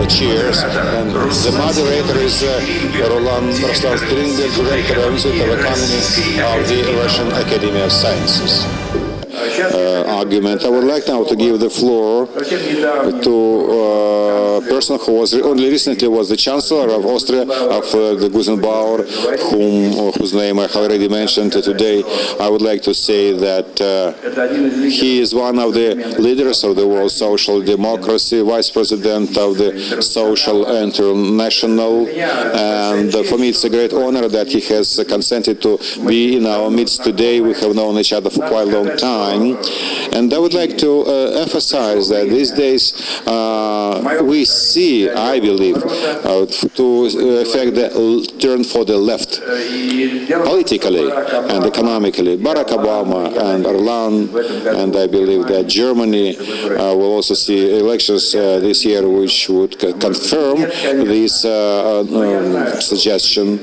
Cheers. And the moderator is Roland Stringel, Director of Institute of Economy of the Russian Academy of Sciences. Argument. I would like now to give the floor to a person who was only recently was the chancellor of Austria, Alfred Guzenbauer, whose name I already mentioned today. I would like to say that he is one of the leaders of the world social democracy, vice president of the Social International, and for me it's a great honor that he has consented to be in our midst today. We have known each other for quite a long time. And I would like to emphasize that these days we see, I believe, to affect the turn for the left, politically and economically. Barack Obama and Erdogan, and I believe that Germany will also see elections this year which would confirm this suggestion.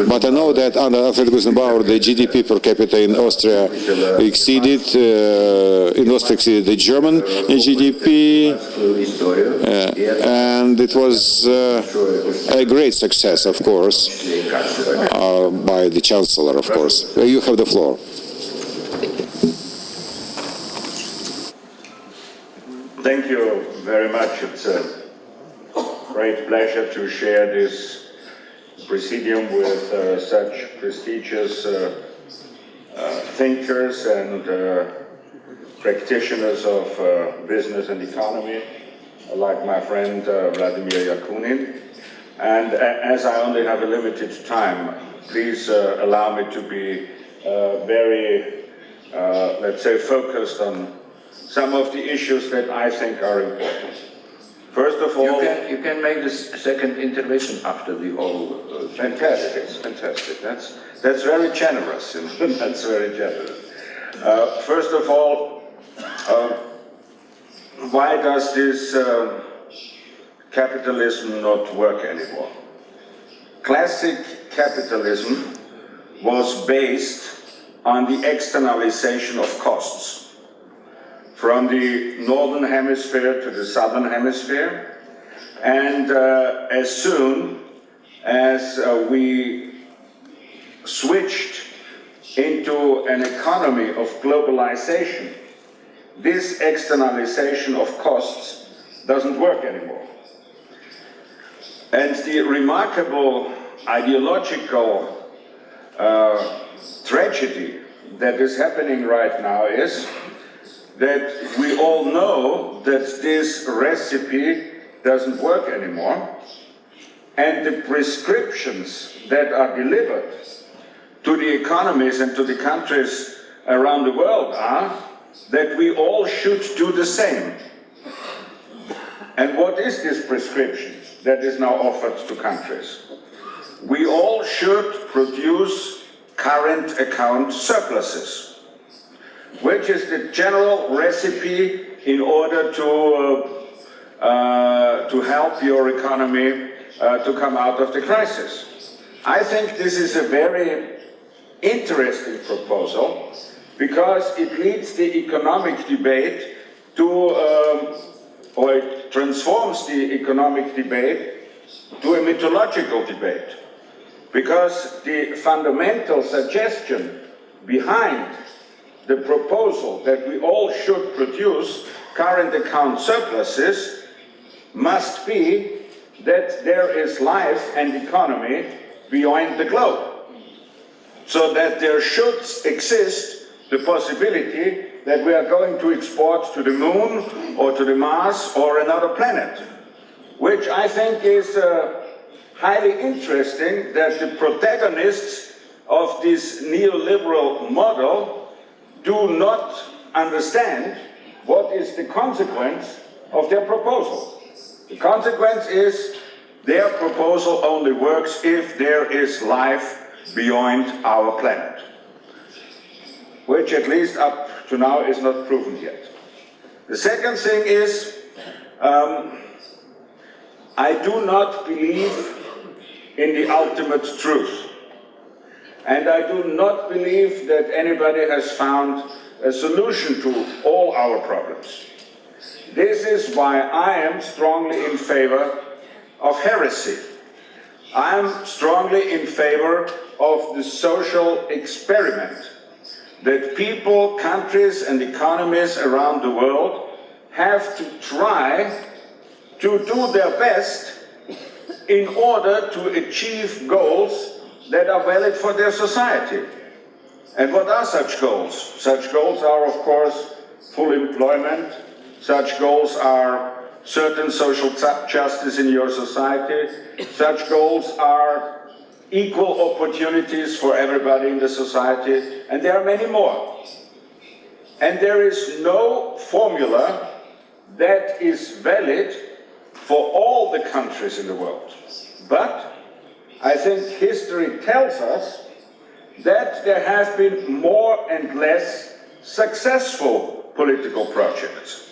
But I know that under Alfred Guzenbauer, the GDP per capita in Austria exceeded the German GDP, and it was a great success, of course, by the chancellor, of course. You have the floor. Thank you very much. It's a great pleasure to share this presidium with such prestigious thinkers and practitioners of business and economy, like my friend Vladimir Yakunin. And as I only have a limited time, please allow me to be very, let's say, focused on some of the issues that I think are important. First of all, you can make this second intervention after the whole. Fantastic, fantastic. That's very generous. You know? That's very generous. First of all, why does this capitalism not work anymore? Classic capitalism was based on the externalization of costs. From the northern hemisphere to the southern hemisphere, and as soon as we switched into an economy of globalization, this externalization of costs doesn't work anymore. And the remarkable ideological tragedy that is happening right now is that we all know that this recipe doesn't work anymore, and the prescriptions that are delivered to the economies and to the countries around the world are that we all should do the same. And what is this prescription that is now offered to countries? We all should produce current account surpluses, which is the general recipe in order to help your economy to come out of the crisis. I think this is a very interesting proposal because it leads the economic debate to, or it transforms the economic debate to a mythological debate. Because the fundamental suggestion behind the proposal that we all should produce current account surpluses must be that there is life and economy beyond the globe. So that there should exist the possibility that we are going to export to the moon or to the Mars or another planet, which I think is highly interesting that the protagonists of this neoliberal model do not understand what is the consequence of their proposal. The consequence is their proposal only works if there is life beyond our planet, which at least up to now is not proven yet. The second thing is, I do not believe in the ultimate truth. And I do not believe that anybody has found a solution to all our problems. This is why I am strongly in favor of heresy. I am strongly in favor of the social experiment that people, countries and economies around the world have to try to do their best in order to achieve goals that are valid for their society. And what are such goals? Such goals are, of course, full employment. Such goals are certain social justice in your society. Such goals are equal opportunities for everybody in the society. And there are many more. And there is no formula that is valid for all the countries in the world. But I think history tells us that there have been more and less successful political projects.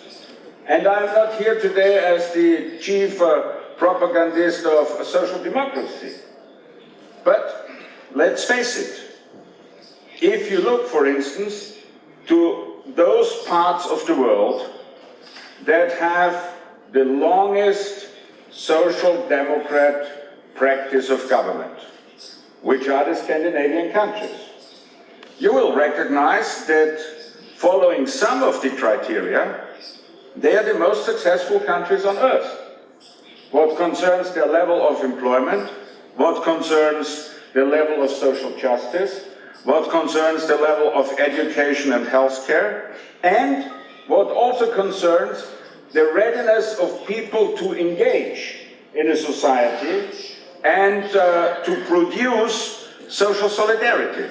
And I'm not here today as the chief propagandist of social democracy. But let's face it, if you look, for instance, to those parts of the world that have the longest social democrat practice of government, which are the Scandinavian countries, you will recognize that following some of the criteria, they are the most successful countries on earth. What concerns their level of employment, what concerns the level of social justice, what concerns the level of education and healthcare, and what also concerns the readiness of people to engage in a society and to produce social solidarity.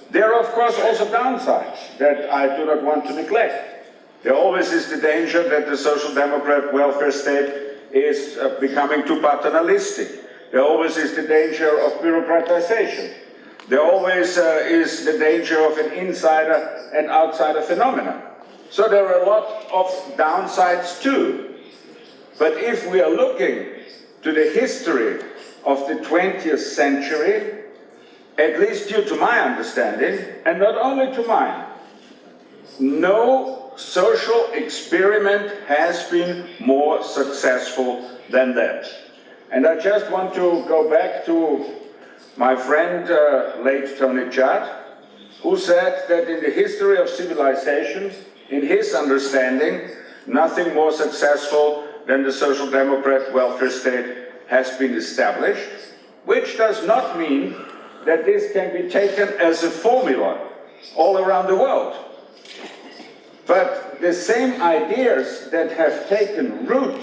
There are, of course, also downsides that I do not want to neglect. There always is the danger that the social democrat welfare state is becoming too paternalistic. There always is the danger of bureaucratization. There always is the danger of an insider and outsider phenomenon. So there are a lot of downsides too. But if we are looking to the history of the 20th century, at least due to my understanding, and not only to mine, no social experiment has been more successful than that. And I just want to go back to my friend, late Tony Judd, who said that in the history of civilization, in his understanding, nothing more successful than the social democrat welfare state has been established, which does not mean that this can be taken as a formula all around the world. But the same ideas that have taken root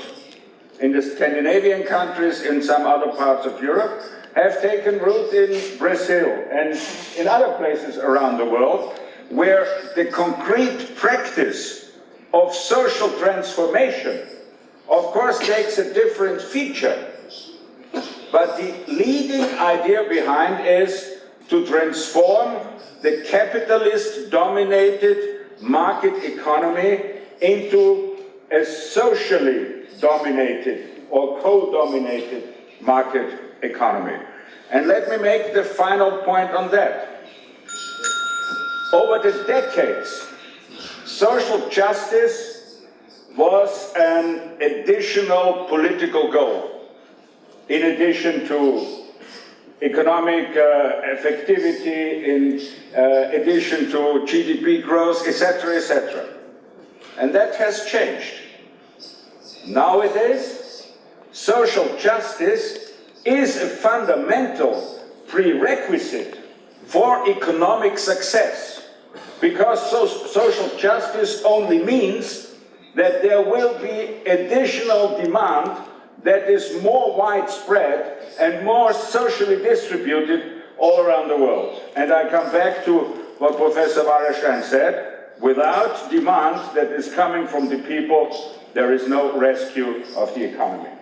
in the Scandinavian countries, in some other parts of Europe, have taken root in Brazil and in other places around the world, where the concrete practice of social transformation, of course, takes a different feature. But the leading idea behind is to transform the capitalist-dominated market economy into a socially dominated or co-dominated market economy. And let me make the final point on that. Over the decades, social justice was an additional political goal, in addition to economic effectivity, in addition to GDP growth, etc., etc. And that has changed. Nowadays, social justice is a fundamental prerequisite for economic success, because social justice only means that there will be additional demand that is more widespread and more socially distributed all around the world. And I come back to what Professor Wallerstein said. without demand that is coming from the people, there is no rescue of the economy.